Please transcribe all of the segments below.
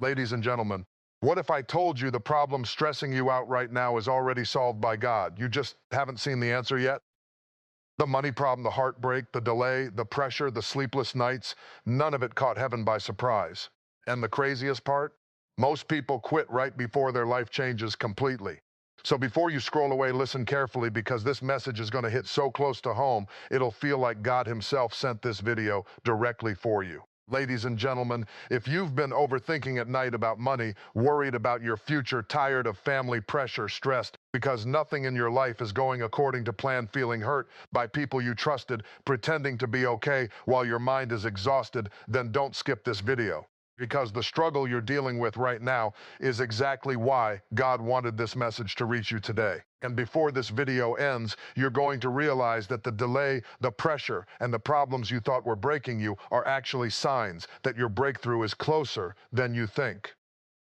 Ladies and gentlemen, what if I told you the problem stressing you out right now is already solved by God? You just haven't seen the answer yet? The money problem, the heartbreak, the delay, the pressure, the sleepless nights, none of it caught heaven by surprise. And the craziest part? Most people quit right before their life changes completely. So before you scroll away, listen carefully because this message is going to hit so close to home, it'll feel like God Himself sent this video directly for you. Ladies and gentlemen, if you've been overthinking at night about money, worried about your future, tired of family pressure, stressed because nothing in your life is going according to plan, feeling hurt by people you trusted, pretending to be okay while your mind is exhausted, then don't skip this video. Because the struggle you're dealing with right now is exactly why God wanted this message to reach you today. And before this video ends, you're going to realize that the delay, the pressure, and the problems you thought were breaking you are actually signs that your breakthrough is closer than you think.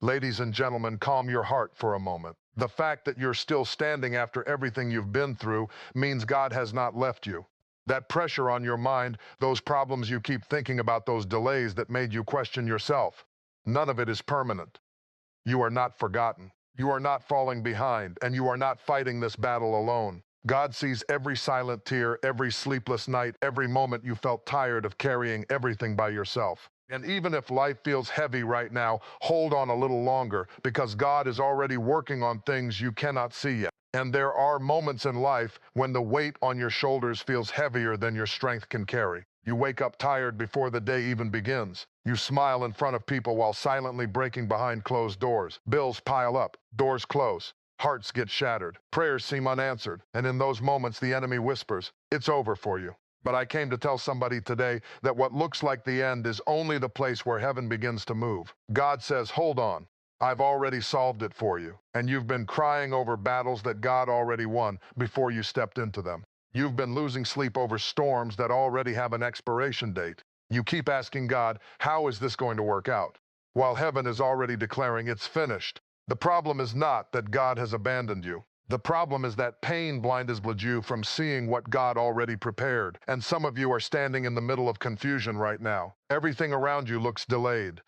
Ladies and gentlemen, calm your heart for a moment. The fact that you're still standing after everything you've been through means God has not left you. That pressure on your mind, those problems you keep thinking about, those delays that made you question yourself, none of it is permanent. You are not forgotten. You are not falling behind, and you are not fighting this battle alone. God sees every silent tear, every sleepless night, every moment you felt tired of carrying everything by yourself. And even if life feels heavy right now, hold on a little longer because God is already working on things you cannot see yet. And there are moments in life when the weight on your shoulders feels heavier than your strength can carry. You wake up tired before the day even begins. You smile in front of people while silently breaking behind closed doors. Bills pile up, doors close, hearts get shattered, prayers seem unanswered, and in those moments the enemy whispers, "It's over for you." But I came to tell somebody today that what looks like the end is only the place where heaven begins to move. God says, hold on. I've already solved it for you, and you've been crying over battles that God already won before you stepped into them. You've been losing sleep over storms that already have an expiration date. You keep asking God, how is this going to work out? While heaven is already declaring it's finished. The problem is not that God has abandoned you. The problem is that pain blinded you from seeing what God already prepared. And some of you are standing in the middle of confusion right now. Everything around you looks delayed.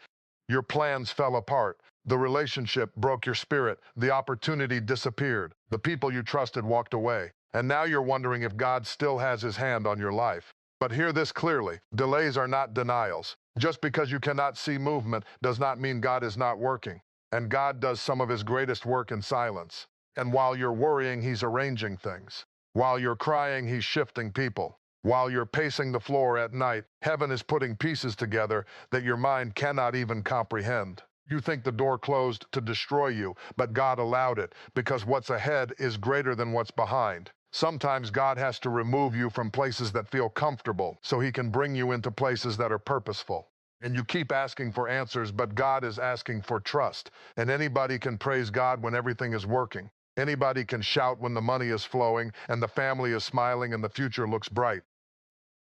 Your plans fell apart. The relationship broke your spirit. The opportunity disappeared. The people you trusted walked away. And now you're wondering if God still has His hand on your life. But hear this clearly. Delays are not denials. Just because you cannot see movement does not mean God is not working. And God does some of His greatest work in silence. And while you're worrying, He's arranging things. While you're crying, He's shifting people. While you're pacing the floor at night, heaven is putting pieces together that your mind cannot even comprehend. You think the door closed to destroy you, but God allowed it because what's ahead is greater than what's behind. Sometimes God has to remove you from places that feel comfortable so He can bring you into places that are purposeful. And you keep asking for answers, but God is asking for trust. And anybody can praise God when everything is working. Anybody can shout when the money is flowing and the family is smiling and the future looks bright.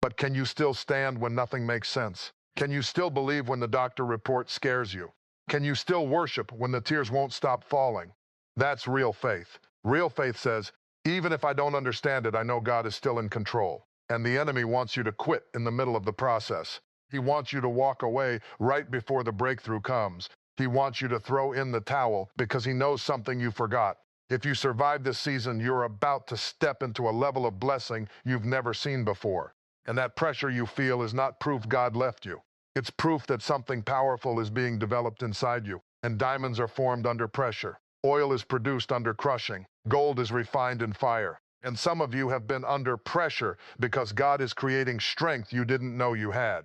But can you still stand when nothing makes sense? Can you still believe when the doctor report scares you? Can you still worship when the tears won't stop falling? That's real faith. Real faith says, even if I don't understand it, I know God is still in control. And the enemy wants you to quit in the middle of the process. He wants you to walk away right before the breakthrough comes. He wants you to throw in the towel because he knows something you forgot. If you survive this season, you're about to step into a level of blessing you've never seen before. And that pressure you feel is not proof God left you. It's proof that something powerful is being developed inside you. And diamonds are formed under pressure. Oil is produced under crushing. Gold is refined in fire. And some of you have been under pressure because God is creating strength you didn't know you had.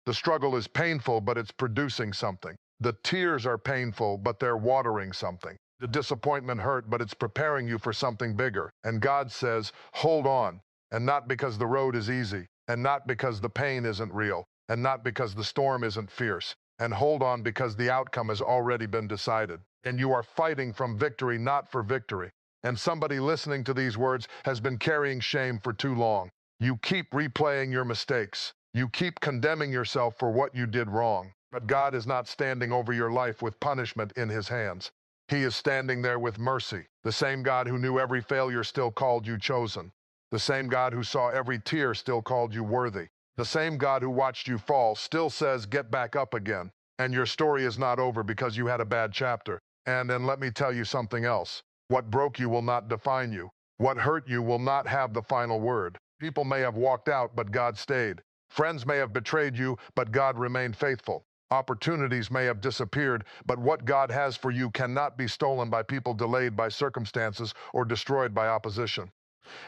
The struggle is painful, but it's producing something. The tears are painful, but they're watering something. The disappointment hurt, but it's preparing you for something bigger. And God says, hold on. And not because the road is easy, and not because the pain isn't real, and not because the storm isn't fierce. And hold on because the outcome has already been decided. And you are fighting from victory, not for victory. And somebody listening to these words has been carrying shame for too long. You keep replaying your mistakes. You keep condemning yourself for what you did wrong. But God is not standing over your life with punishment in His hands. He is standing there with mercy. The same God who knew every failure still called you chosen. The same God who saw every tear still called you worthy. The same God who watched you fall still says, get back up again. And your story is not over because you had a bad chapter. And then let me tell you something else. What broke you will not define you. What hurt you will not have the final word. People may have walked out, but God stayed. Friends may have betrayed you, but God remained faithful. Opportunities may have disappeared, but what God has for you cannot be stolen by people delayed by circumstances or destroyed by opposition.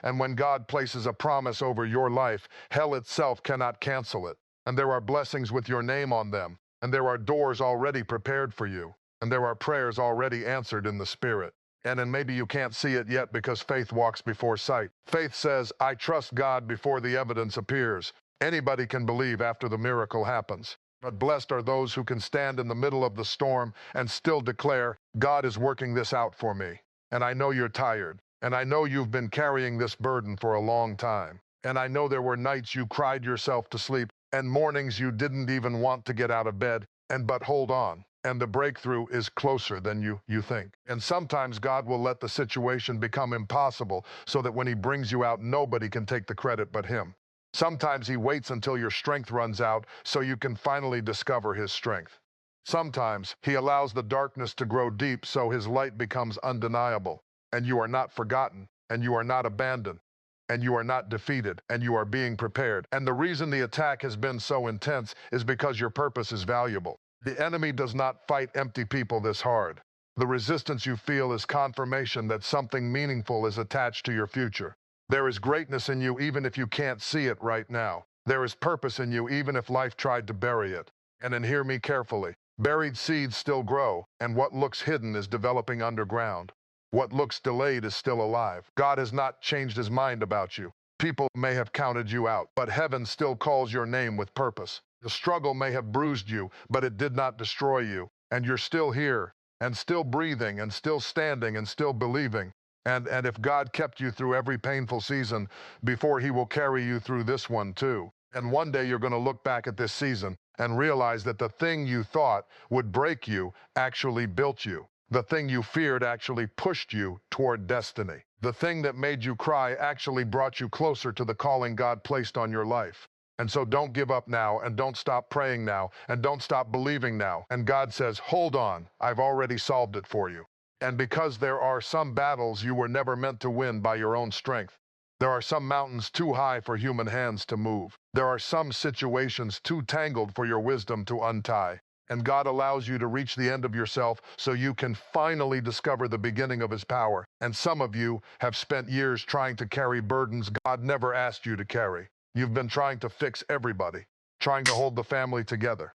And when God places a promise over your life, hell itself cannot cancel it. And there are blessings with your name on them. And there are doors already prepared for you. And there are prayers already answered in the Spirit. And then maybe you can't see it yet because faith walks before sight. Faith says, I trust God before the evidence appears. Anybody can believe after the miracle happens. But blessed are those who can stand in the middle of the storm and still declare, God is working this out for me. And I know you're tired. And I know you've been carrying this burden for a long time. And I know there were nights you cried yourself to sleep and mornings you didn't even want to get out of bed. But hold on. And the breakthrough is closer than you think. And sometimes God will let the situation become impossible so that when he brings you out, nobody can take the credit but him. Sometimes he waits until your strength runs out so you can finally discover his strength. Sometimes he allows the darkness to grow deep so his light becomes undeniable. And you are not forgotten, and you are not abandoned, and you are not defeated, and you are being prepared. And the reason the attack has been so intense is because your purpose is valuable. The enemy does not fight empty people this hard. The resistance you feel is confirmation that something meaningful is attached to your future. There is greatness in you even if you can't see it right now. There is purpose in you even if life tried to bury it. And then hear me carefully. Buried seeds still grow, and what looks hidden is developing underground. What looks delayed is still alive. God has not changed his mind about you. People may have counted you out, but heaven still calls your name with purpose. The struggle may have bruised you, but it did not destroy you. And you're still here, and still breathing, and still standing, and still believing. And if God kept you through every painful season, before he will carry you through this one too. And one day you're going to look back at this season and realize that the thing you thought would break you actually built you. The thing you feared actually pushed you toward destiny. The thing that made you cry actually brought you closer to the calling God placed on your life. And so don't give up now, and don't stop praying now, and don't stop believing now. And God says, hold on, I've already solved it for you. And because there are some battles you were never meant to win by your own strength. There are some mountains too high for human hands to move. There are some situations too tangled for your wisdom to untie. And God allows you to reach the end of yourself so you can finally discover the beginning of his power. And some of you have spent years trying to carry burdens God never asked you to carry. You've been trying to fix everybody, trying to hold the family together,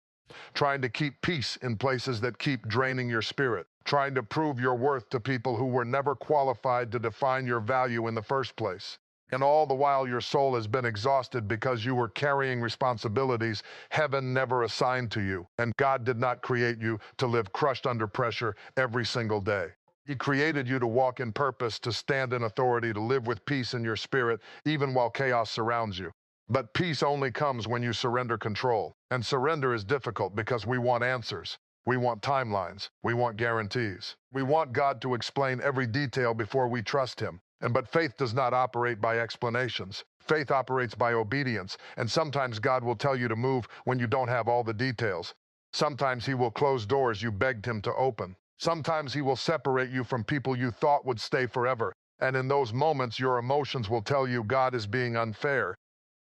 trying to keep peace in places that keep draining your spirit, trying to prove your worth to people who were never qualified to define your value in the first place. And all the while your soul has been exhausted because you were carrying responsibilities heaven never assigned to you. And God did not create you to live crushed under pressure every single day. He created you to walk in purpose, to stand in authority, to live with peace in your spirit, even while chaos surrounds you. But peace only comes when you surrender control. And surrender is difficult because we want answers. We want timelines. We want guarantees. We want God to explain every detail before we trust him. But faith does not operate by explanations. Faith operates by obedience, and sometimes God will tell you to move when you don't have all the details. Sometimes he will close doors you begged him to open. Sometimes he will separate you from people you thought would stay forever, and in those moments your emotions will tell you God is being unfair.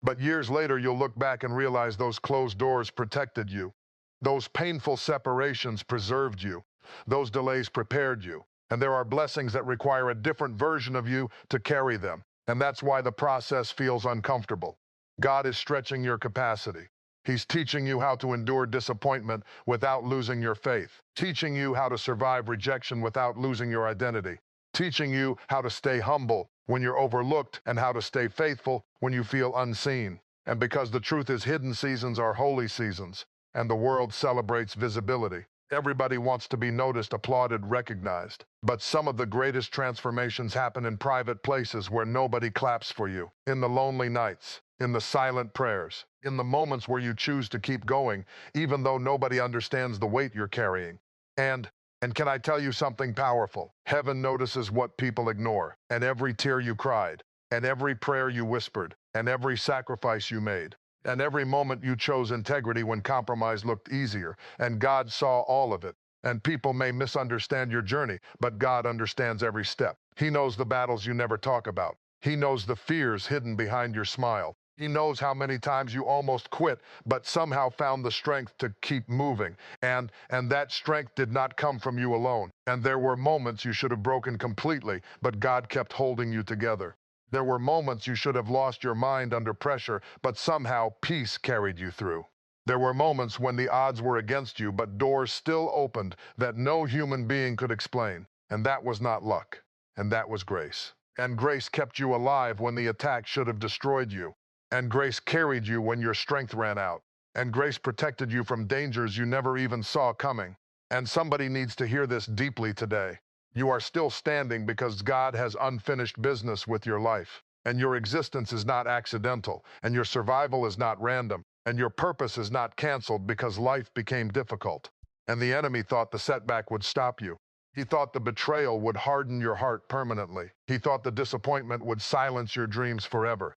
But years later you'll look back and realize those closed doors protected you. Those painful separations preserved you. Those delays prepared you. And there are blessings that require a different version of you to carry them. And that's why the process feels uncomfortable. God is stretching your capacity. He's teaching you how to endure disappointment without losing your faith. Teaching you how to survive rejection without losing your identity. Teaching you how to stay humble when you're overlooked and how to stay faithful when you feel unseen. And because the truth is, hidden seasons are holy seasons, and the world celebrates visibility. Everybody wants to be noticed, applauded, recognized. But some of the greatest transformations happen in private places where nobody claps for you. In the lonely nights, in the silent prayers, in the moments where you choose to keep going, even though nobody understands the weight you're carrying. And can I tell you something powerful? Heaven notices what people ignore, and every tear you cried, and every prayer you whispered, and every sacrifice you made. And every moment you chose integrity when compromise looked easier, and God saw all of it. And people may misunderstand your journey, but God understands every step. He knows the battles you never talk about. He knows the fears hidden behind your smile. He knows how many times you almost quit, but somehow found the strength to keep moving. And that strength did not come from you alone. And there were moments you should have broken completely, but God kept holding you together. There were moments you should have lost your mind under pressure, but somehow peace carried you through. There were moments when the odds were against you, but doors still opened that no human being could explain. And that was not luck. And that was grace. And grace kept you alive when the attack should have destroyed you. And grace carried you when your strength ran out. And grace protected you from dangers you never even saw coming. And somebody needs to hear this deeply today. You are still standing because God has unfinished business with your life. And your existence is not accidental. And your survival is not random. And your purpose is not canceled because life became difficult. And the enemy thought the setback would stop you. He thought the betrayal would harden your heart permanently. He thought the disappointment would silence your dreams forever.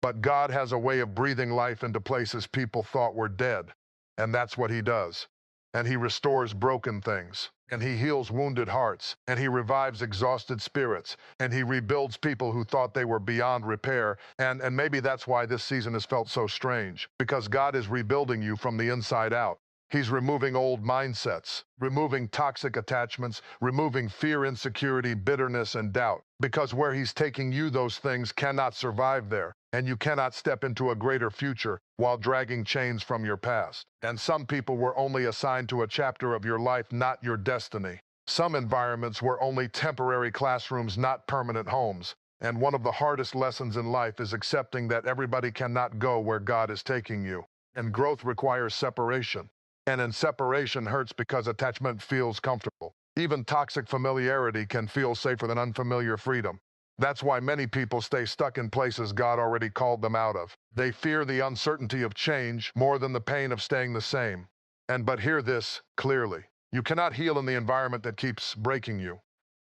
But God has a way of breathing life into places people thought were dead. And that's what he does. And he restores broken things. And he heals wounded hearts. And he revives exhausted spirits. And he rebuilds people who thought they were beyond repair. And maybe that's why this season has felt so strange. Because God is rebuilding you from the inside out. He's removing old mindsets, removing toxic attachments, removing fear, insecurity, bitterness, and doubt. Because where he's taking you, those things cannot survive there. And you cannot step into a greater future while dragging chains from your past. And some people were only assigned to a chapter of your life, not your destiny. Some environments were only temporary classrooms, not permanent homes. And one of the hardest lessons in life is accepting that everybody cannot go where God is taking you. And growth requires separation. And in separation hurts because attachment feels comfortable. Even toxic familiarity can feel safer than unfamiliar freedom. That's why many people stay stuck in places God already called them out of. They fear the uncertainty of change more than the pain of staying the same. But hear this clearly. You cannot heal in the environment that keeps breaking you.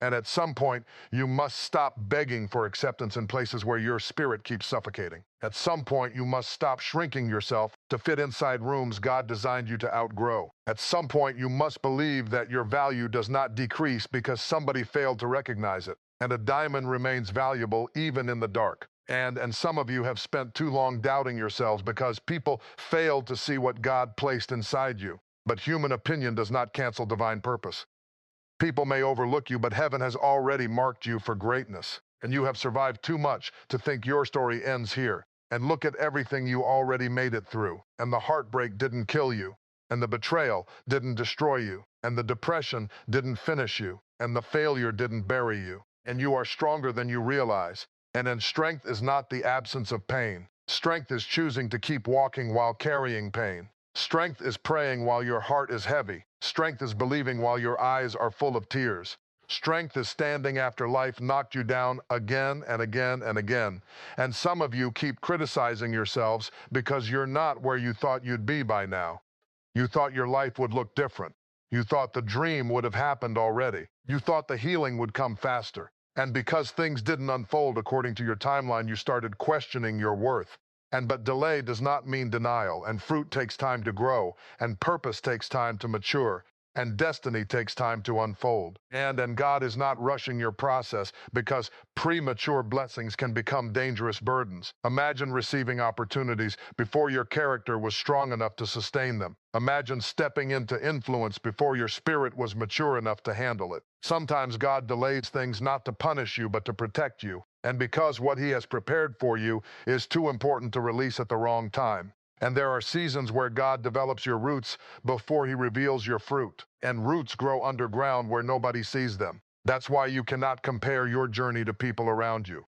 And at some point, you must stop begging for acceptance in places where your spirit keeps suffocating. At some point, you must stop shrinking yourself to fit inside rooms God designed you to outgrow. At some point, you must believe that your value does not decrease because somebody failed to recognize it. And a diamond remains valuable even in the dark. And some of you have spent too long doubting yourselves because people failed to see what God placed inside you. But human opinion does not cancel divine purpose. People may overlook you, but heaven has already marked you for greatness. And you have survived too much to think your story ends here. And look at everything you already made it through. And the heartbreak didn't kill you. And the betrayal didn't destroy you. And the depression didn't finish you. And the failure didn't bury you. And you are stronger than you realize. And then strength is not the absence of pain. Strength is choosing to keep walking while carrying pain. Strength is praying while your heart is heavy. Strength is believing while your eyes are full of tears. Strength is standing after life knocked you down again and again and again. And some of you keep criticizing yourselves because you're not where you thought you'd be by now. You thought your life would look different. You thought the dream would have happened already. You thought the healing would come faster. And because things didn't unfold according to your timeline, you started questioning your worth. But delay does not mean denial, and fruit takes time to grow, and purpose takes time to mature, and destiny takes time to unfold. And God is not rushing your process because premature blessings can become dangerous burdens. Imagine receiving opportunities before your character was strong enough to sustain them. Imagine stepping into influence before your spirit was mature enough to handle it. Sometimes God delays things not to punish you, but to protect you. And because what he has prepared for you is too important to release at the wrong time. And there are seasons where God develops your roots before he reveals your fruit. And roots grow underground where nobody sees them. That's why you cannot compare your journey to people around you.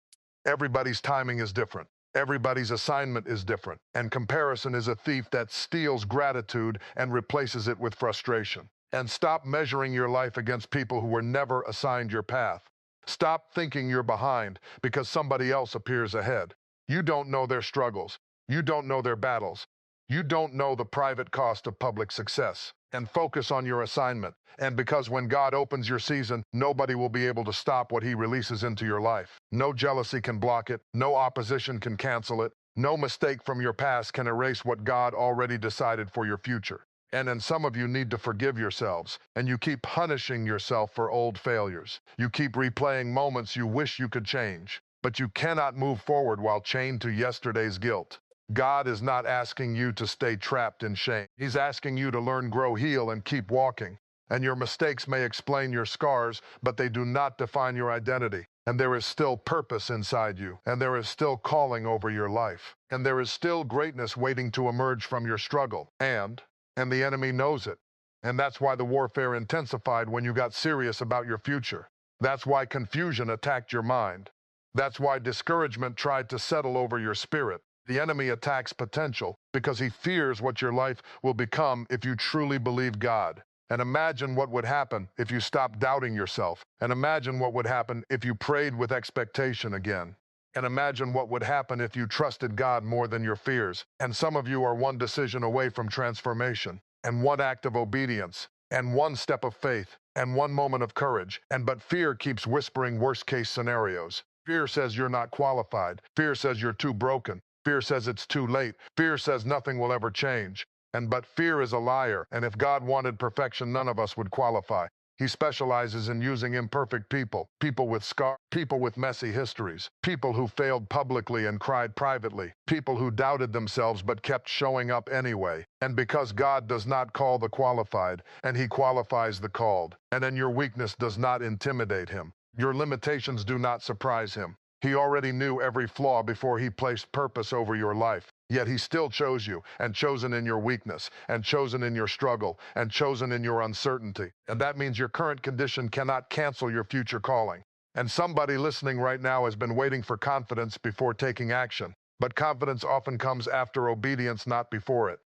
Everybody's timing is different. Everybody's assignment is different. And comparison is a thief that steals gratitude and replaces it with frustration. And stop measuring your life against people who were never assigned your path. Stop thinking you're behind because somebody else appears ahead. You don't know their struggles. You don't know their battles. You don't know the private cost of public success. And focus on your assignment. And because when God opens your season, nobody will be able to stop what he releases into your life. No jealousy can block it. No opposition can cancel it. No mistake from your past can erase what God already decided for your future. And then some of you need to forgive yourselves, and you keep punishing yourself for old failures. You keep replaying moments you wish you could change, but you cannot move forward while chained to yesterday's guilt. God is not asking you to stay trapped in shame. He's asking you to learn, grow, heal, and keep walking. And your mistakes may explain your scars, but they do not define your identity. And there is still purpose inside you, and there is still calling over your life, and there is still greatness waiting to emerge from your struggle. And the enemy knows it. And that's why the warfare intensified when you got serious about your future. That's why confusion attacked your mind. That's why discouragement tried to settle over your spirit. The enemy attacks potential because he fears what your life will become if you truly believe God. And imagine what would happen if you stopped doubting yourself. And imagine what would happen if you prayed with expectation again. And imagine what would happen if you trusted God more than your fears. And some of you are one decision away from transformation, and one act of obedience, and one step of faith, and one moment of courage. But fear keeps whispering worst-case scenarios. Fear says you're not qualified. Fear says you're too broken. Fear says it's too late. Fear says nothing will ever change. But fear is a liar, and if God wanted perfection, none of us would qualify. He specializes in using imperfect people, people with scars, people with messy histories, people who failed publicly and cried privately, people who doubted themselves but kept showing up anyway. And because God does not call the qualified, and He qualifies the called, and then your weakness does not intimidate Him. Your limitations do not surprise Him. He already knew every flaw before He placed purpose over your life. Yet He still chose you, and chosen in your weakness, and chosen in your struggle, and chosen in your uncertainty. And that means your current condition cannot cancel your future calling. And somebody listening right now has been waiting for confidence before taking action. But confidence often comes after obedience, not before it.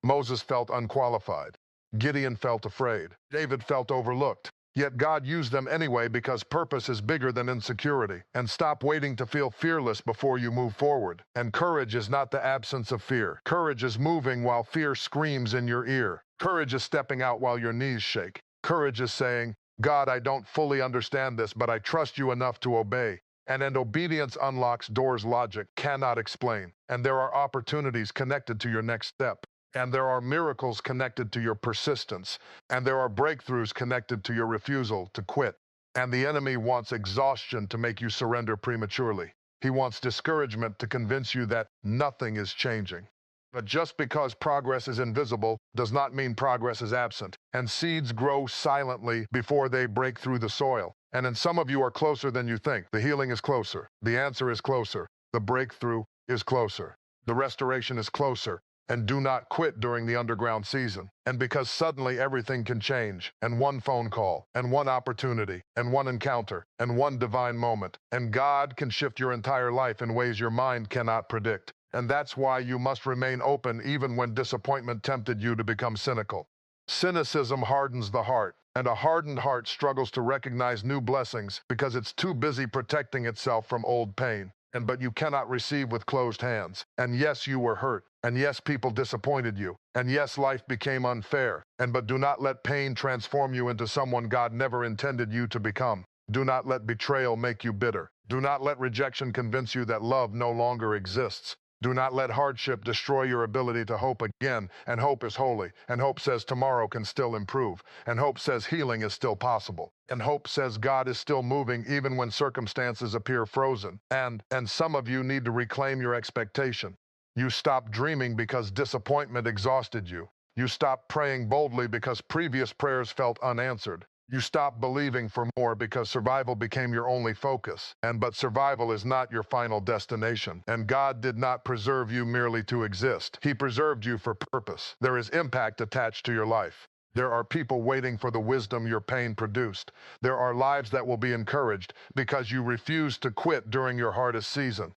Moses felt unqualified. Gideon felt afraid. David felt overlooked. Yet God used them anyway because purpose is bigger than insecurity. And stop waiting to feel fearless before you move forward. And courage is not the absence of fear. Courage is moving while fear screams in your ear. Courage is stepping out while your knees shake. Courage is saying, God, I don't fully understand this, but I trust you enough to obey. And obedience unlocks doors logic cannot explain. And there are opportunities connected to your next step. And there are miracles connected to your persistence. And there are breakthroughs connected to your refusal to quit. And the enemy wants exhaustion to make you surrender prematurely. He wants discouragement to convince you that nothing is changing. But just because progress is invisible does not mean progress is absent. And seeds grow silently before they break through the soil. And then some of you are closer than you think. The healing is closer. The answer is closer. The breakthrough is closer. The restoration is closer. And do not quit during the underground season. And because suddenly everything can change, and one phone call, and one opportunity, and one encounter, and one divine moment, and God can shift your entire life in ways your mind cannot predict. And that's why you must remain open even when disappointment tempted you to become cynical. Cynicism hardens the heart, and a hardened heart struggles to recognize new blessings because it's too busy protecting itself from old pain. But you cannot receive with closed hands. And yes, you were hurt. And yes, people disappointed you. And yes, life became unfair. But do not let pain transform you into someone God never intended you to become. Do not let betrayal make you bitter. Do not let rejection convince you that love no longer exists. Do not let hardship destroy your ability to hope again. And hope is holy. And hope says tomorrow can still improve. And hope says healing is still possible. And hope says God is still moving even when circumstances appear frozen. And some of you need to reclaim your expectation. You stopped dreaming because disappointment exhausted you. You stopped praying boldly because previous prayers felt unanswered. You stopped believing for more because survival became your only focus. But survival is not your final destination. And God did not preserve you merely to exist. He preserved you for purpose. There is impact attached to your life. There are people waiting for the wisdom your pain produced. There are lives that will be encouraged because you refused to quit during your hardest season.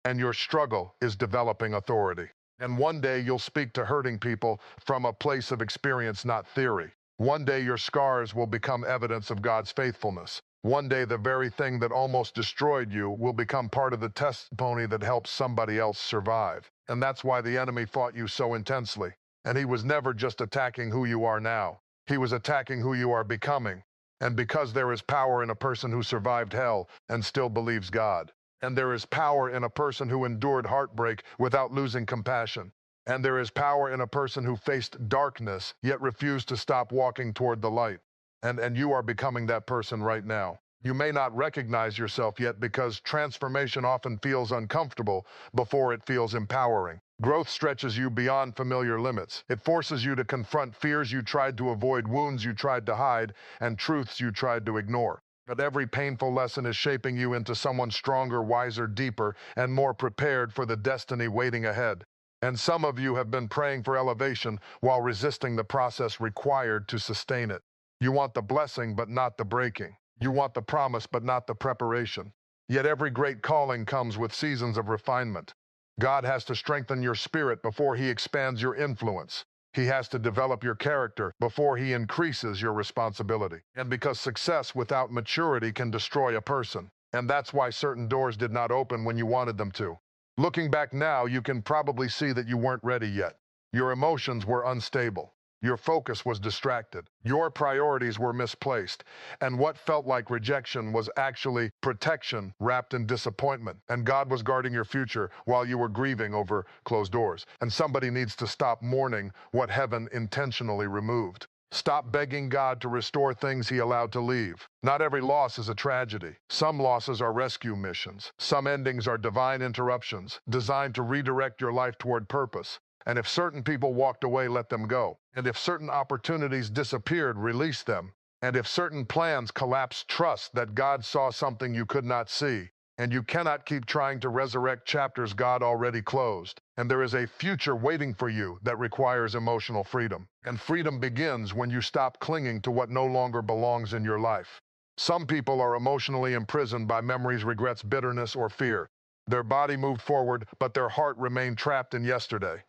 And your struggle is developing authority. And one day you'll speak to hurting people from a place of experience, not theory. One day your scars will become evidence of God's faithfulness. One day the very thing that almost destroyed you will become part of the testimony that helps somebody else survive. And that's why the enemy fought you so intensely. And he was never just attacking who you are now. He was attacking who you are becoming. And because there is power in a person who survived hell and still believes God. And there is power in a person who endured heartbreak without losing compassion. And there is power in a person who faced darkness yet refused to stop walking toward the light. And you are becoming that person right now. You may not recognize yourself yet because transformation often feels uncomfortable before it feels empowering. Growth stretches you beyond familiar limits. It forces you to confront fears you tried to avoid, wounds you tried to hide, and truths you tried to ignore. But every painful lesson is shaping you into someone stronger, wiser, deeper, and more prepared for the destiny waiting ahead. And some of you have been praying for elevation while resisting the process required to sustain it. You want the blessing, but not the breaking. You want the promise, but not the preparation. Yet every great calling comes with seasons of refinement. God has to strengthen your spirit before He expands your influence. He has to develop your character before He increases your responsibility. And because success without maturity can destroy a person. And that's why certain doors did not open when you wanted them to. Looking back now, you can probably see that you weren't ready yet. Your emotions were unstable. Your focus was distracted. Your priorities were misplaced. And what felt like rejection was actually protection wrapped in disappointment. And God was guarding your future while you were grieving over closed doors. And somebody needs to stop mourning what heaven intentionally removed. Stop begging God to restore things He allowed to leave. Not every loss is a tragedy. Some losses are rescue missions. Some endings are divine interruptions designed to redirect your life toward purpose. And if certain people walked away, let them go. And if certain opportunities disappeared, release them. And if certain plans collapsed, trust that God saw something you could not see. And you cannot keep trying to resurrect chapters God already closed. And there is a future waiting for you that requires emotional freedom. And freedom begins when you stop clinging to what no longer belongs in your life. Some people are emotionally imprisoned by memories, regrets, bitterness, or fear. Their body moved forward, but their heart remained trapped in yesterday.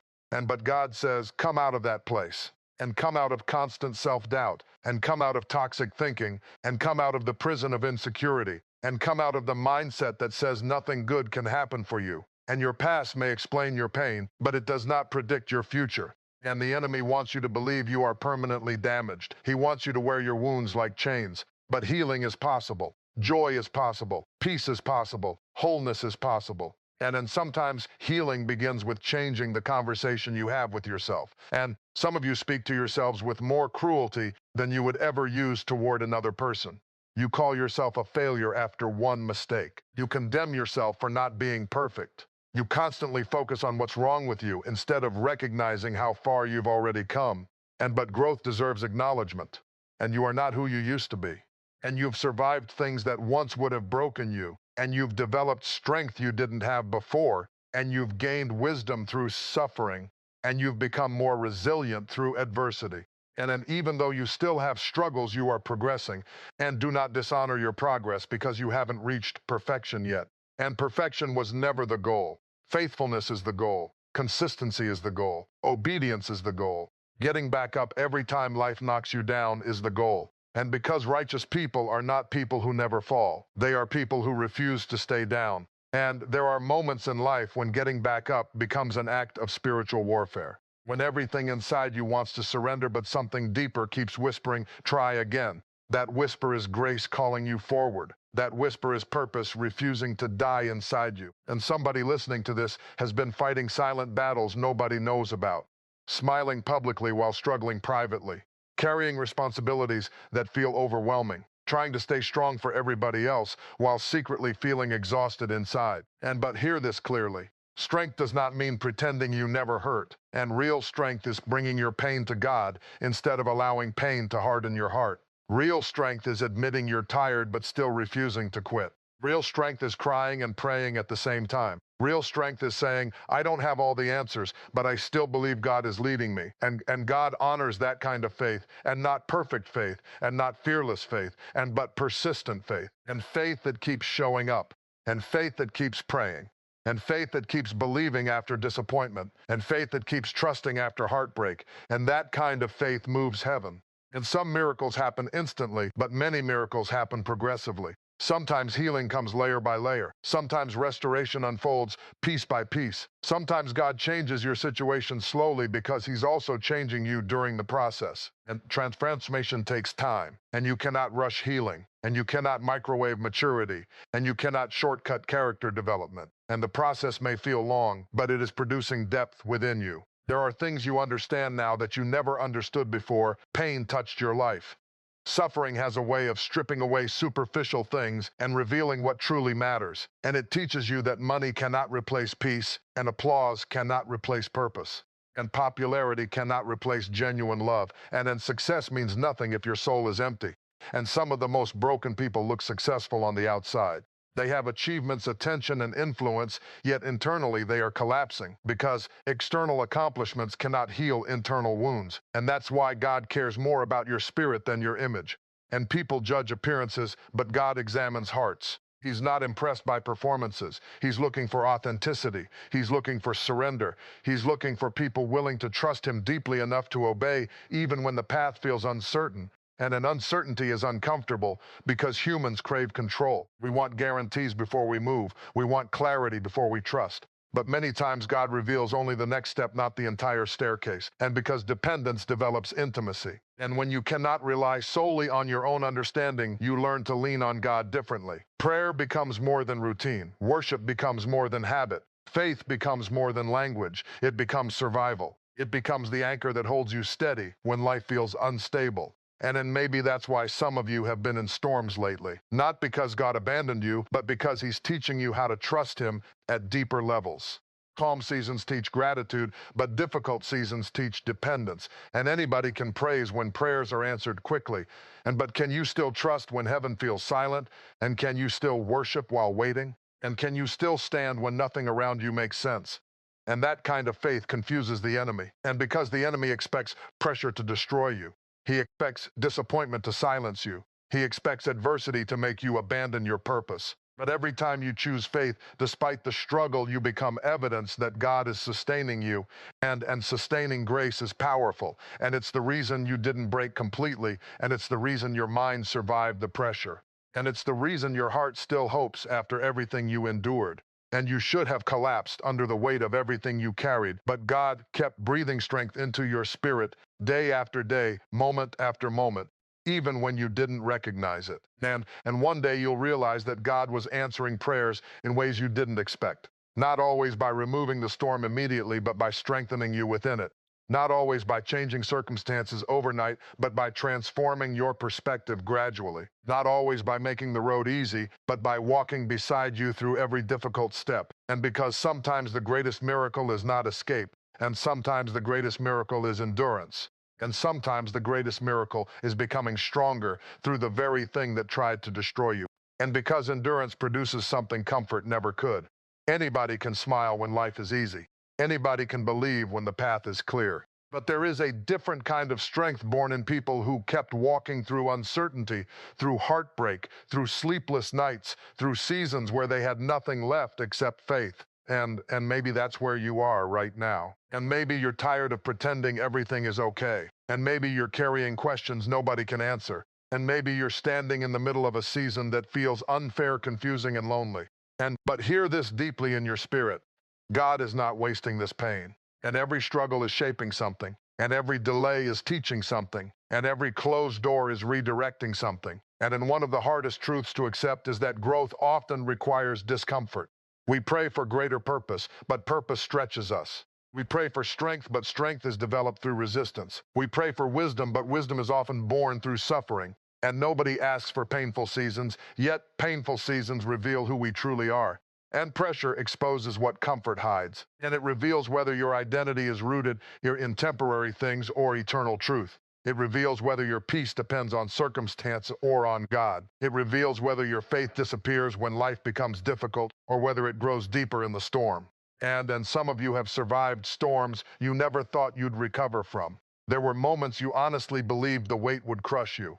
But God says, come out of that place, and come out of constant self-doubt, and come out of toxic thinking, and come out of the prison of insecurity, and come out of the mindset that says nothing good can happen for you. And your past may explain your pain, but it does not predict your future. And the enemy wants you to believe you are permanently damaged. He wants you to wear your wounds like chains. But healing is possible. Joy is possible. Peace is possible. Wholeness is possible. And sometimes healing begins with changing the conversation you have with yourself. And some of you speak to yourselves with more cruelty than you would ever use toward another person. You call yourself a failure after one mistake. You condemn yourself for not being perfect. You constantly focus on what's wrong with you instead of recognizing how far you've already come. But growth deserves acknowledgement. And you are not who you used to be. And you've survived things that once would have broken you. And you've developed strength you didn't have before, and you've gained wisdom through suffering, and you've become more resilient through adversity. And even though you still have struggles, you are progressing. And do not dishonor your progress because you haven't reached perfection yet. And perfection was never the goal. Faithfulness is the goal. Consistency is the goal. Obedience is the goal. Getting back up every time life knocks you down is the goal. And because righteous people are not people who never fall, they are people who refuse to stay down. And there are moments in life when getting back up becomes an act of spiritual warfare. When everything inside you wants to surrender, but something deeper keeps whispering, try again. That whisper is grace calling you forward. That whisper is purpose refusing to die inside you. And somebody listening to this has been fighting silent battles nobody knows about, smiling publicly while struggling privately, carrying responsibilities that feel overwhelming, trying to stay strong for everybody else while secretly feeling exhausted inside. But hear this clearly. Strength does not mean pretending you never hurt. And real strength is bringing your pain to God instead of allowing pain to harden your heart. Real strength is admitting you're tired but still refusing to quit. Real strength is crying and praying at the same time. Real strength is saying, I don't have all the answers, but I still believe God is leading me. And God honors that kind of faith, and not perfect faith, and not fearless faith, but persistent faith. And faith that keeps showing up, and faith that keeps praying, and faith that keeps believing after disappointment, and faith that keeps trusting after heartbreak. And that kind of faith moves heaven. And some miracles happen instantly, but many miracles happen progressively. Sometimes healing comes layer by layer. Sometimes restoration unfolds piece by piece. Sometimes God changes your situation slowly because He's also changing you during the process. And transformation takes time, and you cannot rush healing, and you cannot microwave maturity, and you cannot shortcut character development. And the process may feel long, but it is producing depth within you. There are things you understand now that you never understood before. Pain touched your life. Suffering has a way of stripping away superficial things and revealing what truly matters. And it teaches you that money cannot replace peace, and applause cannot replace purpose, and popularity cannot replace genuine love, and then success means nothing if your soul is empty. And some of the most broken people look successful on the outside. They have achievements, attention, and influence, yet internally they are collapsing because external accomplishments cannot heal internal wounds. And that's why God cares more about your spirit than your image. And people judge appearances, but God examines hearts. He's not impressed by performances. He's looking for authenticity. He's looking for surrender. He's looking for people willing to trust Him deeply enough to obey even when the path feels uncertain. And an uncertainty is uncomfortable because humans crave control. We want guarantees before we move. We want clarity before we trust. But many times God reveals only the next step, not the entire staircase. And because dependence develops intimacy. And when you cannot rely solely on your own understanding, you learn to lean on God differently. Prayer becomes more than routine. Worship becomes more than habit. Faith becomes more than language. It becomes survival. It becomes the anchor that holds you steady when life feels unstable. And then maybe that's why some of you have been in storms lately. Not because God abandoned you, but because He's teaching you how to trust Him at deeper levels. Calm seasons teach gratitude, but difficult seasons teach dependence. And anybody can praise when prayers are answered quickly. But can you still trust when heaven feels silent? And can you still worship while waiting? And can you still stand when nothing around you makes sense? And that kind of faith confuses the enemy. And because the enemy expects pressure to destroy you, he expects disappointment to silence you. He expects adversity to make you abandon your purpose. But every time you choose faith, despite the struggle, you become evidence that God is sustaining you, and sustaining grace is powerful. And it's the reason you didn't break completely, and it's the reason your mind survived the pressure. And it's the reason your heart still hopes after everything you endured. And you should have collapsed under the weight of everything you carried, but God kept breathing strength into your spirit day after day, moment after moment, even when you didn't recognize it. And one day you'll realize that God was answering prayers in ways you didn't expect. Not always by removing the storm immediately, but by strengthening you within it. Not always by changing circumstances overnight, but by transforming your perspective gradually. Not always by making the road easy, but by walking beside you through every difficult step. And because sometimes the greatest miracle is not escape, and sometimes the greatest miracle is endurance. And sometimes the greatest miracle is becoming stronger through the very thing that tried to destroy you. And because endurance produces something comfort never could. Anybody can smile when life is easy. Anybody can believe when the path is clear. But there is a different kind of strength born in people who kept walking through uncertainty, through heartbreak, through sleepless nights, through seasons where they had nothing left except faith. And maybe that's where you are right now. And maybe you're tired of pretending everything is okay. And maybe you're carrying questions nobody can answer. And maybe you're standing in the middle of a season that feels unfair, confusing, and lonely. But hear this deeply in your spirit. God is not wasting this pain. And every struggle is shaping something. And every delay is teaching something. And every closed door is redirecting something. And one of the hardest truths to accept is that growth often requires discomfort. We pray for greater purpose, but purpose stretches us. We pray for strength, but strength is developed through resistance. We pray for wisdom, but wisdom is often born through suffering. And nobody asks for painful seasons, yet painful seasons reveal who we truly are. And pressure exposes what comfort hides. And it reveals whether your identity is rooted in temporary things or eternal truth. It reveals whether your peace depends on circumstance or on God. It reveals whether your faith disappears when life becomes difficult or whether it grows deeper in the storm. And some of you have survived storms you never thought you'd recover from. There were moments you honestly believed the weight would crush you.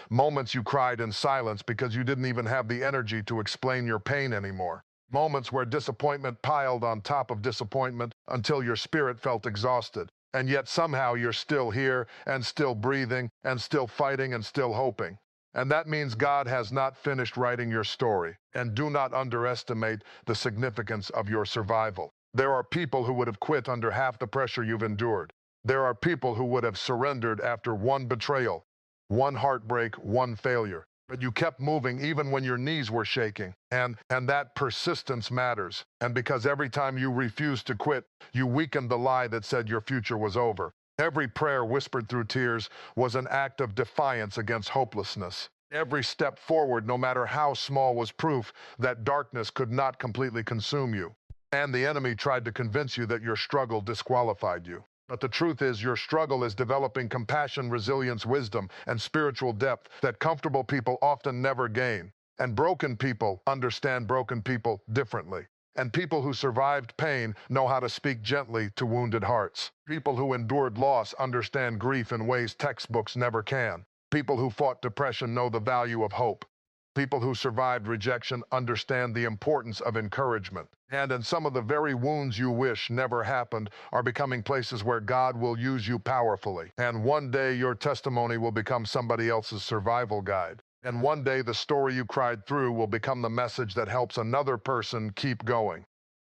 Moments you cried in silence because you didn't even have the energy to explain your pain anymore. Moments where disappointment piled on top of disappointment until your spirit felt exhausted. And yet somehow you're still here and still breathing and still fighting and still hoping. And that means God has not finished writing your story. And do not underestimate the significance of your survival. There are people who would have quit under half the pressure you've endured. There are people who would have surrendered after one betrayal, one heartbreak, one failure. But you kept moving even when your knees were shaking. And that persistence matters. And because every time you refused to quit, you weakened the lie that said your future was over. Every prayer whispered through tears was an act of defiance against hopelessness. Every step forward, no matter how small, was proof that darkness could not completely consume you. And the enemy tried to convince you that your struggle disqualified you. But the truth is, your struggle is developing compassion, resilience, wisdom, and spiritual depth that comfortable people often never gain. And broken people understand broken people differently. And people who survived pain know how to speak gently to wounded hearts. People who endured loss understand grief in ways textbooks never can. People who fought depression know the value of hope. People who survived rejection understand the importance of encouragement. And some of the very wounds you wish never happened are becoming places where God will use you powerfully. And one day your testimony will become somebody else's survival guide. And one day the story you cried through will become the message that helps another person keep going.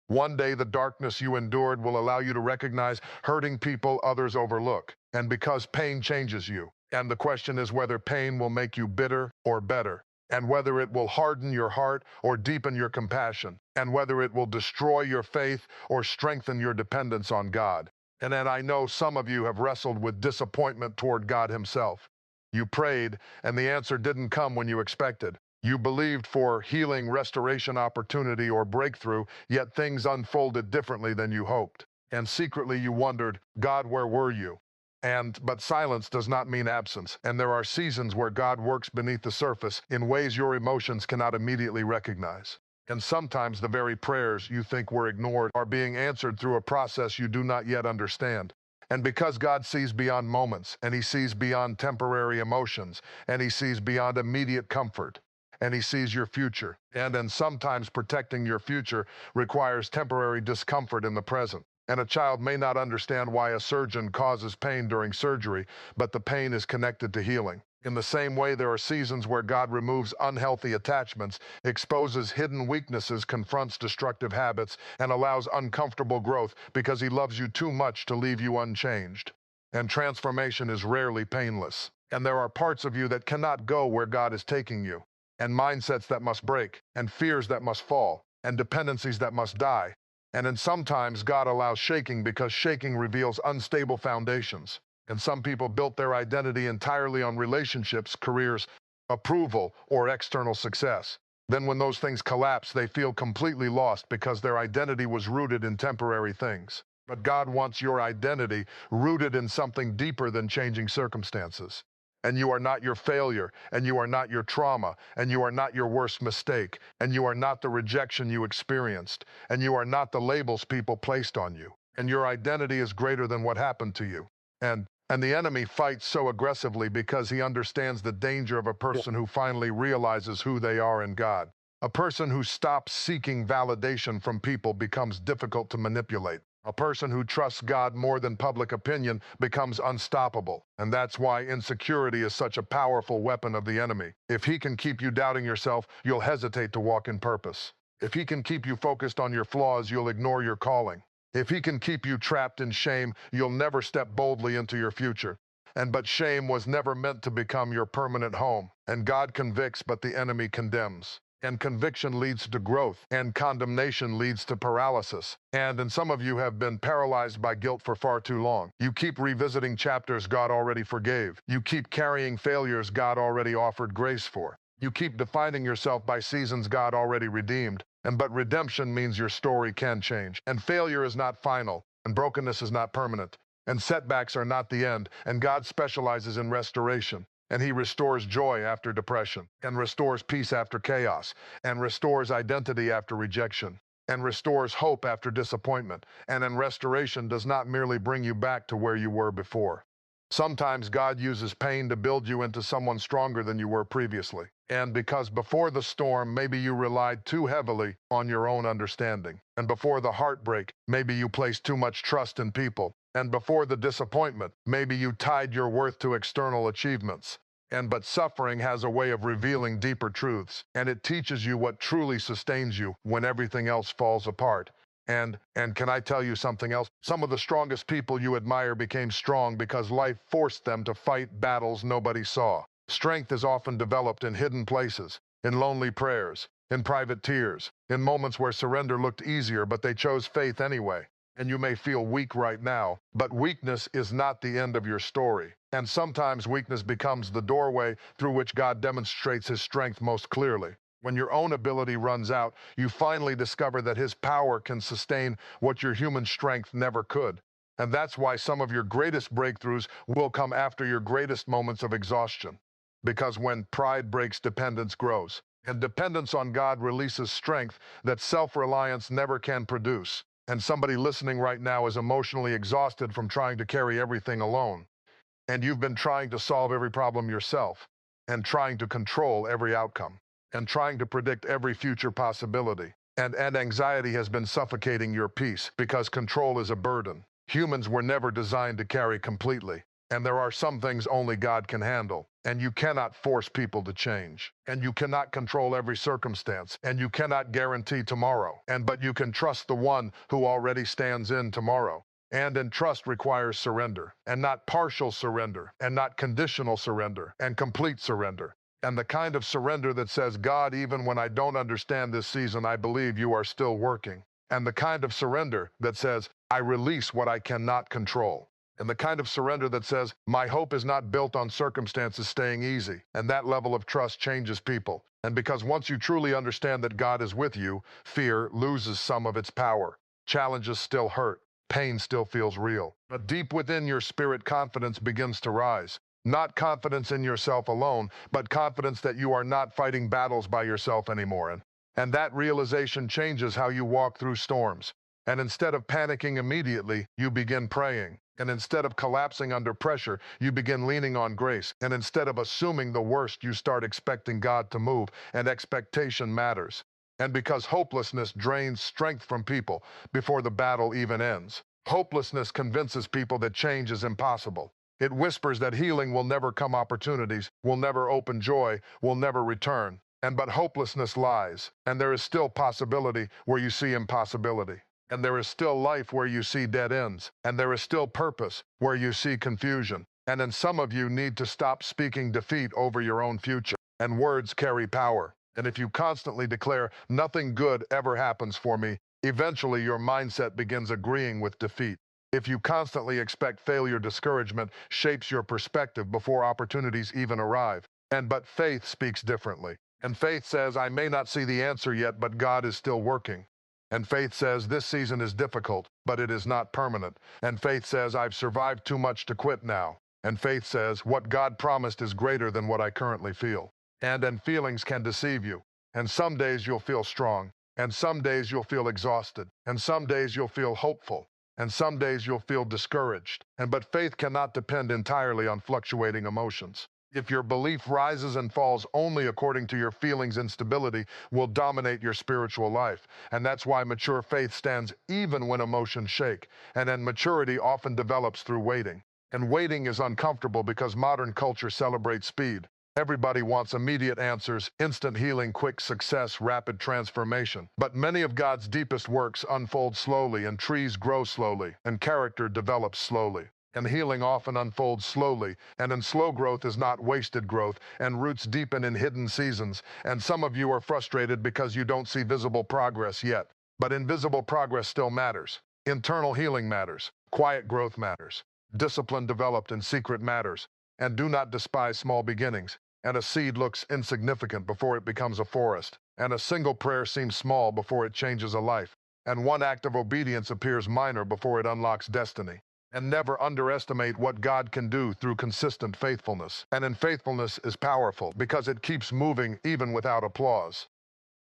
One day the darkness you endured will allow you to recognize hurting people others overlook. And because pain changes you. And the question is whether pain will make you bitter or better. And whether it will harden your heart or deepen your compassion, and whether it will destroy your faith or strengthen your dependence on God. And then I know some of you have wrestled with disappointment toward God himself. You prayed, and the answer didn't come when you expected. You believed for healing, restoration, opportunity, or breakthrough, yet things unfolded differently than you hoped. And secretly you wondered, God, where were you? But silence does not mean absence, and there are seasons where God works beneath the surface in ways your emotions cannot immediately recognize. And sometimes the very prayers you think were ignored are being answered through a process you do not yet understand. And because God sees beyond moments, and he sees beyond temporary emotions, and he sees beyond immediate comfort, and he sees your future. And sometimes protecting your future requires temporary discomfort in the present. And a child may not understand why a surgeon causes pain during surgery, but the pain is connected to healing. In the same way, there are seasons where God removes unhealthy attachments, exposes hidden weaknesses, confronts destructive habits, and allows uncomfortable growth because he loves you too much to leave you unchanged. And transformation is rarely painless. And there are parts of you that cannot go where God is taking you, and mindsets that must break, and fears that must fall, and dependencies that must die. And sometimes God allows shaking because shaking reveals unstable foundations. And some people built their identity entirely on relationships, careers, approval, or external success. Then when those things collapse, they feel completely lost because their identity was rooted in temporary things. But God wants your identity rooted in something deeper than changing circumstances. And you are not your failure, and you are not your trauma, and you are not your worst mistake, and you are not the rejection you experienced, and you are not the labels people placed on you. And your identity is greater than what happened to you. And the enemy fights so aggressively because he understands the danger of a person who finally realizes who they are in God. A person who stops seeking validation from people becomes difficult to manipulate. A person who trusts God more than public opinion becomes unstoppable. And that's why insecurity is such a powerful weapon of the enemy. If he can keep you doubting yourself, you'll hesitate to walk in purpose. If he can keep you focused on your flaws, you'll ignore your calling. If he can keep you trapped in shame, you'll never step boldly into your future. But shame was never meant to become your permanent home. And God convicts, but the enemy condemns. And conviction leads to growth, and condemnation leads to paralysis. And some of you have been paralyzed by guilt for far too long. You keep revisiting chapters God already forgave. You keep carrying failures God already offered grace for. You keep defining yourself by seasons God already redeemed. But redemption means your story can change. And failure is not final, and brokenness is not permanent. And setbacks are not the end, and God specializes in restoration. And he restores joy after depression, and restores peace after chaos, and restores identity after rejection, and restores hope after disappointment. And restoration does not merely bring you back to where you were before. Sometimes God uses pain to build you into someone stronger than you were previously. And because before the storm, maybe you relied too heavily on your own understanding. And before the heartbreak, maybe you placed too much trust in people. And before the disappointment, maybe you tied your worth to external achievements. But suffering has a way of revealing deeper truths, and it teaches you what truly sustains you when everything else falls apart. And can I tell you something else? Some of the strongest people you admire became strong because life forced them to fight battles nobody saw. Strength is often developed in hidden places, in lonely prayers, in private tears, in moments where surrender looked easier but they chose faith anyway. And you may feel weak right now, but weakness is not the end of your story. And sometimes weakness becomes the doorway through which God demonstrates his strength most clearly. When your own ability runs out, you finally discover that his power can sustain what your human strength never could. And that's why some of your greatest breakthroughs will come after your greatest moments of exhaustion. Because when pride breaks, dependence grows. And dependence on God releases strength that self-reliance never can produce. And somebody listening right now is emotionally exhausted from trying to carry everything alone. And you've been trying to solve every problem yourself, and trying to control every outcome, and trying to predict every future possibility. And anxiety has been suffocating your peace because control is a burden. Humans were never designed to carry completely. And there are some things only God can handle. And you cannot force people to change. And you cannot control every circumstance. And you cannot guarantee tomorrow. But you can trust the one who already stands in tomorrow. And trust requires surrender. And not partial surrender. And not conditional surrender. And complete surrender. And the kind of surrender that says, God, even when I don't understand this season, I believe you are still working. And the kind of surrender that says, I release what I cannot control. And the kind of surrender that says, my hope is not built on circumstances staying easy. And that level of trust changes people. And because once you truly understand that God is with you, fear loses some of its power. Challenges still hurt. Pain still feels real. But deep within your spirit, confidence begins to rise. Not confidence in yourself alone, but confidence that you are not fighting battles by yourself anymore. And that realization changes how you walk through storms. And instead of panicking immediately, you begin praying. And instead of collapsing under pressure, you begin leaning on grace. And instead of assuming the worst, you start expecting God to move. And expectation matters. And because hopelessness drains strength from people before the battle even ends. Hopelessness convinces people that change is impossible. It whispers that healing will never come, opportunities will never open, joy will never return. But hopelessness lies. And there is still possibility where you see impossibility. And there is still life where you see dead ends. And there is still purpose where you see confusion. And then some of you need to stop speaking defeat over your own future. And words carry power. And if you constantly declare, nothing good ever happens for me, eventually your mindset begins agreeing with defeat. If you constantly expect failure, discouragement shapes your perspective before opportunities even arrive. But faith speaks differently. And faith says, I may not see the answer yet, but God is still working. And faith says, this season is difficult, but it is not permanent. And faith says, I've survived too much to quit now. And faith says, what God promised is greater than what I currently feel. And feelings can deceive you. And some days you'll feel strong. And some days you'll feel exhausted. And some days you'll feel hopeful. And some days you'll feel discouraged. But faith cannot depend entirely on fluctuating emotions. If your belief rises and falls only according to your feelings, instability will dominate your spiritual life. And that's why mature faith stands even when emotions shake. And maturity often develops through waiting. And waiting is uncomfortable because modern culture celebrates speed. Everybody wants immediate answers, instant healing, quick success, rapid transformation. But many of God's deepest works unfold slowly, and trees grow slowly, and character develops slowly. And healing often unfolds slowly, and slow growth is not wasted growth, and roots deepen in hidden seasons. And some of you are frustrated because you don't see visible progress yet. But invisible progress still matters. Internal healing matters. Quiet growth matters. Discipline developed in secret matters. And do not despise small beginnings. And a seed looks insignificant before it becomes a forest. And a single prayer seems small before it changes a life. And one act of obedience appears minor before it unlocks destiny. And never underestimate what God can do through consistent faithfulness. And faithfulness is powerful because it keeps moving even without applause.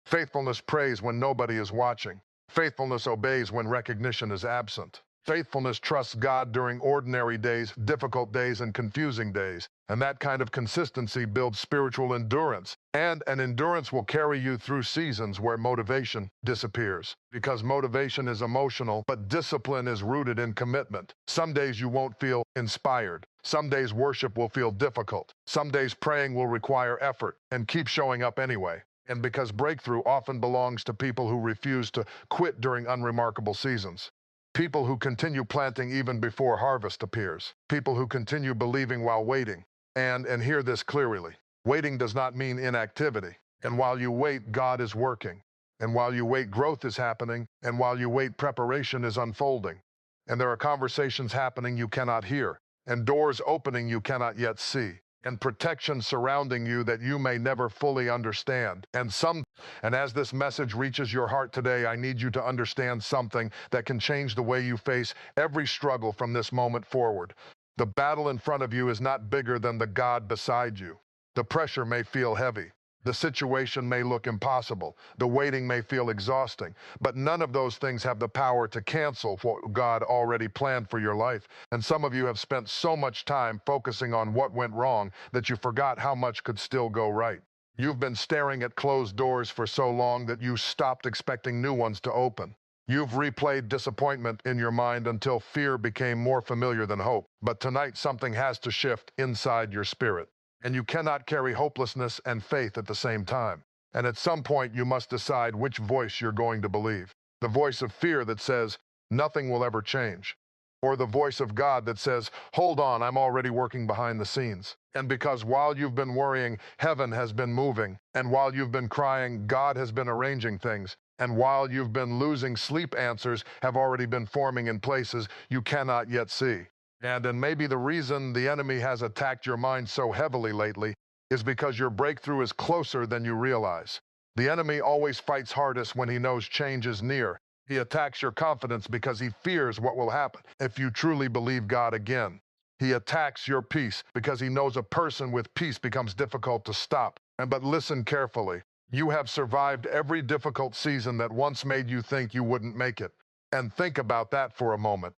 Faithfulness prays when nobody is watching. Faithfulness obeys when recognition is absent. Faithfulness trusts God during ordinary days, difficult days, and confusing days. And that kind of consistency builds spiritual endurance. And an endurance will carry you through seasons where motivation disappears. Because motivation is emotional, but discipline is rooted in commitment. Some days you won't feel inspired. Some days worship will feel difficult. Some days praying will require effort. And keep showing up anyway. And because breakthrough often belongs to people who refuse to quit during unremarkable seasons. People who continue planting even before harvest appears. People who continue believing while waiting. And hear this clearly. Waiting does not mean inactivity. And while you wait, God is working. And while you wait, growth is happening. And while you wait, preparation is unfolding. And there are conversations happening you cannot hear. And doors opening you cannot yet see. And protection surrounding you that you may never fully understand. And as this message reaches your heart today, I need you to understand something that can change the way you face every struggle from this moment forward. The battle in front of you is not bigger than the God beside you. The pressure may feel heavy. The situation may look impossible. The waiting may feel exhausting. But none of those things have the power to cancel what God already planned for your life. And some of you have spent so much time focusing on what went wrong that you forgot how much could still go right. You've been staring at closed doors for so long that you stopped expecting new ones to open. You've replayed disappointment in your mind until fear became more familiar than hope. But tonight something has to shift inside your spirit. And you cannot carry hopelessness and faith at the same time. And at some point you must decide which voice you're going to believe. The voice of fear that says, nothing will ever change. Or the voice of God that says, hold on, I'm already working behind the scenes. And because while you've been worrying, heaven has been moving. And while you've been crying, God has been arranging things. And while you've been losing sleep, answers have already been forming in places you cannot yet see. And maybe the reason the enemy has attacked your mind so heavily lately is because your breakthrough is closer than you realize. The enemy always fights hardest when he knows change is near. He attacks your confidence because he fears what will happen if you truly believe God again. He attacks your peace because he knows a person with peace becomes difficult to stop. But listen carefully. You have survived every difficult season that once made you think you wouldn't make it. And think about that for a moment.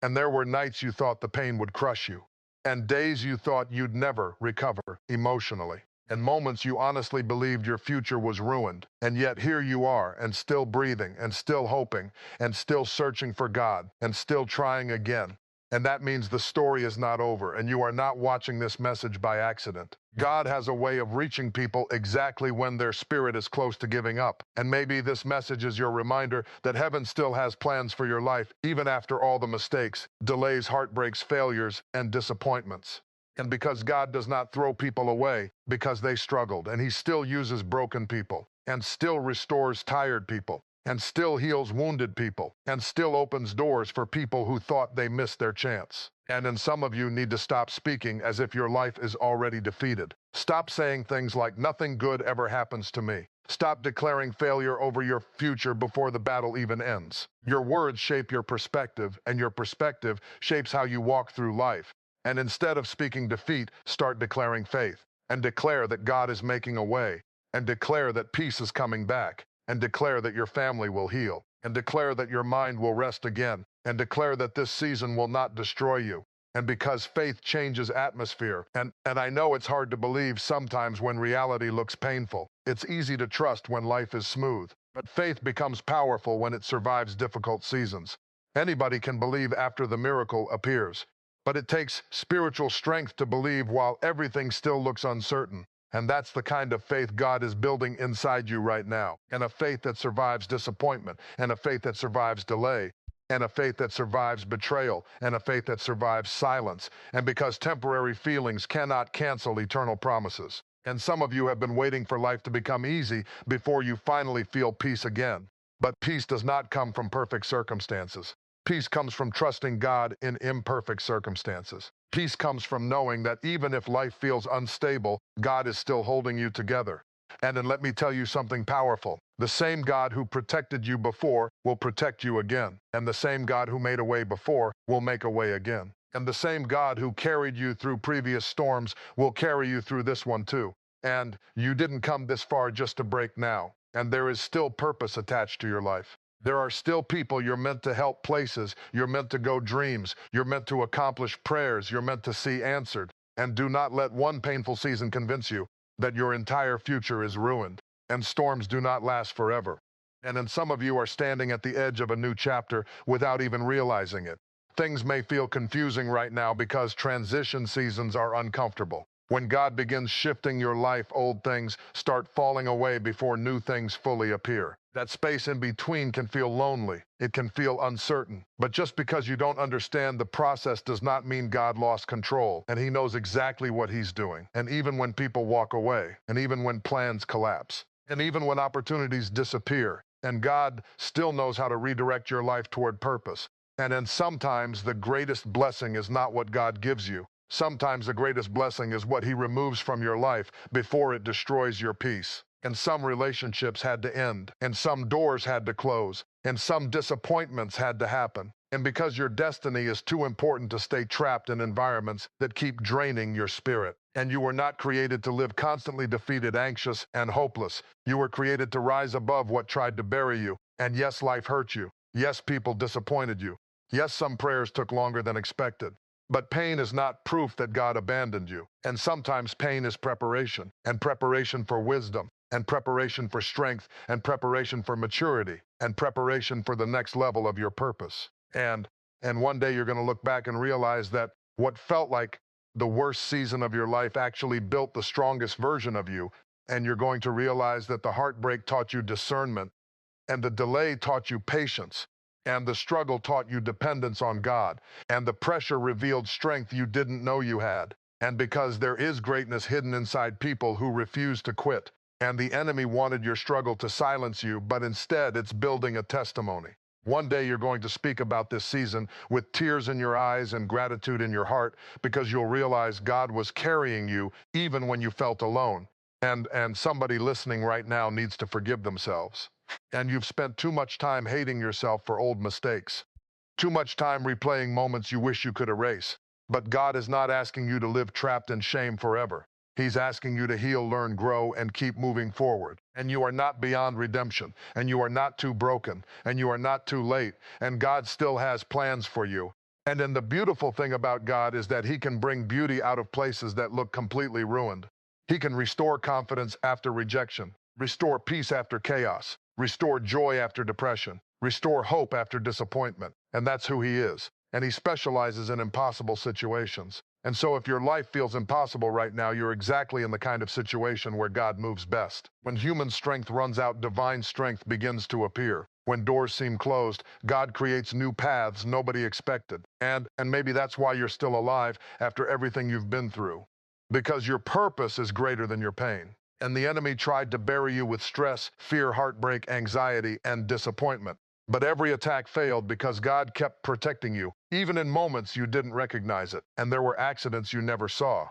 And there were nights you thought the pain would crush you, and days you thought you'd never recover emotionally, and moments you honestly believed your future was ruined. And yet here you are, and still breathing, and still hoping, and still searching for God, and still trying again. And that means the story is not over, and you are not watching this message by accident. God has a way of reaching people exactly when their spirit is close to giving up. And maybe this message is your reminder that heaven still has plans for your life, even after all the mistakes, delays, heartbreaks, failures, and disappointments. And because God does not throw people away because they struggled, and he still uses broken people, and still restores tired people, and still heals wounded people, and still opens doors for people who thought they missed their chance. And some of you need to stop speaking as if your life is already defeated. Stop saying things like, nothing good ever happens to me. Stop declaring failure over your future before the battle even ends. Your words shape your perspective, and your perspective shapes how you walk through life. And instead of speaking defeat, start declaring faith, and declare that God is making a way, and declare that peace is coming back, and declare that your family will heal, and declare that your mind will rest again, and declare that this season will not destroy you. And because faith changes atmosphere, and I know it's hard to believe sometimes when reality looks painful. It's easy to trust when life is smooth, but faith becomes powerful when it survives difficult seasons. Anybody can believe after the miracle appears, but it takes spiritual strength to believe while everything still looks uncertain. And that's the kind of faith God is building inside you right now. And a faith that survives disappointment, and a faith that survives delay, and a faith that survives betrayal, and a faith that survives silence. And because temporary feelings cannot cancel eternal promises. And some of you have been waiting for life to become easy before you finally feel peace again. But peace does not come from perfect circumstances. Peace comes from trusting God in imperfect circumstances. Peace comes from knowing that even if life feels unstable, God is still holding you together. And let me tell you something powerful. The same God who protected you before will protect you again. And the same God who made a way before will make a way again. And the same God who carried you through previous storms will carry you through this one too. And you didn't come this far just to break now. And there is still purpose attached to your life. There are still people you're meant to help, places you're meant to go, dreams you're meant to accomplish, prayers you're meant to see answered. And do not let one painful season convince you that your entire future is ruined. And storms do not last forever. And then some of you are standing at the edge of a new chapter without even realizing it. Things may feel confusing right now because transition seasons are uncomfortable. When God begins shifting your life, old things start falling away before new things fully appear. That space in between can feel lonely. It can feel uncertain. But just because you don't understand the process does not mean God lost control. And He knows exactly what He's doing. And even when people walk away, and even when plans collapse, and even when opportunities disappear, and God still knows how to redirect your life toward purpose. And then sometimes the greatest blessing is not what God gives you. Sometimes the greatest blessing is what He removes from your life before it destroys your peace. And some relationships had to end, and some doors had to close, and some disappointments had to happen. And because your destiny is too important to stay trapped in environments that keep draining your spirit. And you were not created to live constantly defeated, anxious, and hopeless. You were created to rise above what tried to bury you. And yes, life hurt you. Yes, people disappointed you. Yes, some prayers took longer than expected. But pain is not proof that God abandoned you. And sometimes pain is preparation, and preparation for wisdom, and preparation for strength, and preparation for maturity, and preparation for the next level of your purpose. And one day you're going to look back and realize that what felt like the worst season of your life actually built the strongest version of you. And you're going to realize that the heartbreak taught you discernment, and the delay taught you patience, and the struggle taught you dependence on God, and the pressure revealed strength you didn't know you had. And because there is greatness hidden inside people who refuse to quit, and the enemy wanted your struggle to silence you, but instead it's building a testimony. One day you're going to speak about this season with tears in your eyes and gratitude in your heart, because you'll realize God was carrying you even when you felt alone. And somebody listening right now needs to forgive themselves. And you've spent too much time hating yourself for old mistakes, too much time replaying moments you wish you could erase. But God is not asking you to live trapped in shame forever. He's asking you to heal, learn, grow, and keep moving forward. And you are not beyond redemption, and you are not too broken, and you are not too late, and God still has plans for you. And then the beautiful thing about God is that He can bring beauty out of places that look completely ruined. He can restore confidence after rejection, restore peace after chaos, restore joy after depression, restore hope after disappointment. And that's who He is. And He specializes in impossible situations. And so if your life feels impossible right now, you're exactly in the kind of situation where God moves best. When human strength runs out, divine strength begins to appear. When doors seem closed, God creates new paths nobody expected. And maybe that's why you're still alive after everything you've been through. Because your purpose is greater than your pain. And the enemy tried to bury you with stress, fear, heartbreak, anxiety, and disappointment. But every attack failed because God kept protecting you, even in moments you didn't recognize it. And there were accidents you never saw.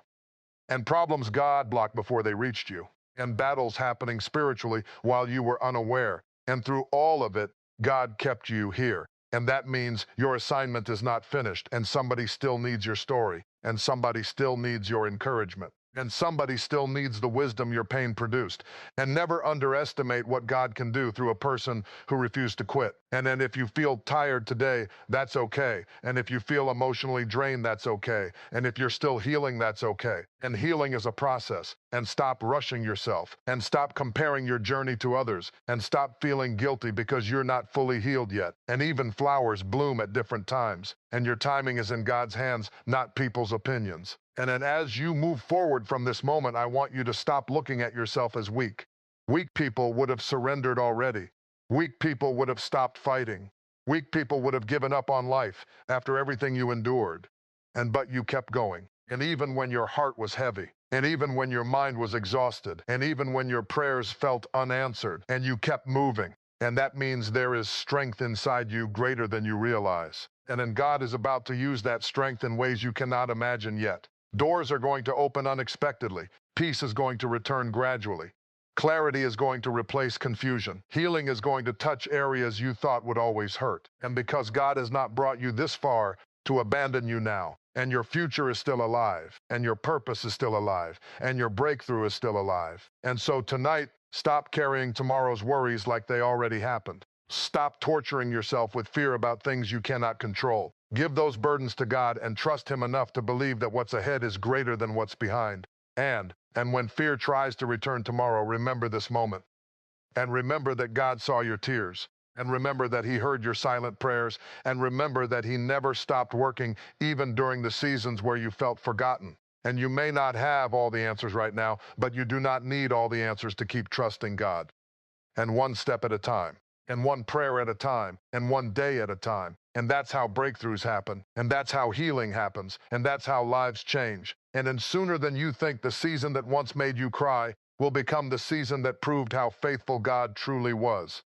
And problems God blocked before they reached you. And battles happening spiritually while you were unaware. And through all of it, God kept you here. And that means your assignment is not finished, and somebody still needs your story, and somebody still needs your encouragement. And somebody still needs the wisdom your pain produced. And never underestimate what God can do through a person who refused to quit. And then if you feel tired today, that's okay. And if you feel emotionally drained, that's okay. And if you're still healing, that's okay. And healing is a process. And stop rushing yourself. And stop comparing your journey to others. And stop feeling guilty because you're not fully healed yet. And even flowers bloom at different times. And your timing is in God's hands, not people's opinions. And then as you move forward from this moment, I want you to stop looking at yourself as weak. Weak people would have surrendered already. Weak people would have stopped fighting. Weak people would have given up on life after everything you endured. But you kept going. And even when your heart was heavy, and even when your mind was exhausted, and even when your prayers felt unanswered, and you kept moving. And that means there is strength inside you greater than you realize. And then God is about to use that strength in ways you cannot imagine yet. Doors are going to open unexpectedly. Peace is going to return gradually. Clarity is going to replace confusion. Healing is going to touch areas you thought would always hurt. And because God has not brought you this far to abandon you now, and your future is still alive, and your purpose is still alive, and your breakthrough is still alive. And so tonight, stop carrying tomorrow's worries like they already happened. Stop torturing yourself with fear about things you cannot control. Give those burdens to God and trust Him enough to believe that what's ahead is greater than what's behind. And when fear tries to return tomorrow, remember this moment. And remember that God saw your tears. And remember that He heard your silent prayers. And remember that He never stopped working, even during the seasons where you felt forgotten. And you may not have all the answers right now, but you do not need all the answers to keep trusting God. And one step at a time, and one prayer at a time, and one day at a time. And that's how breakthroughs happen, and that's how healing happens, and that's how lives change. And then sooner than you think, the season that once made you cry will become the season that proved how faithful God truly was.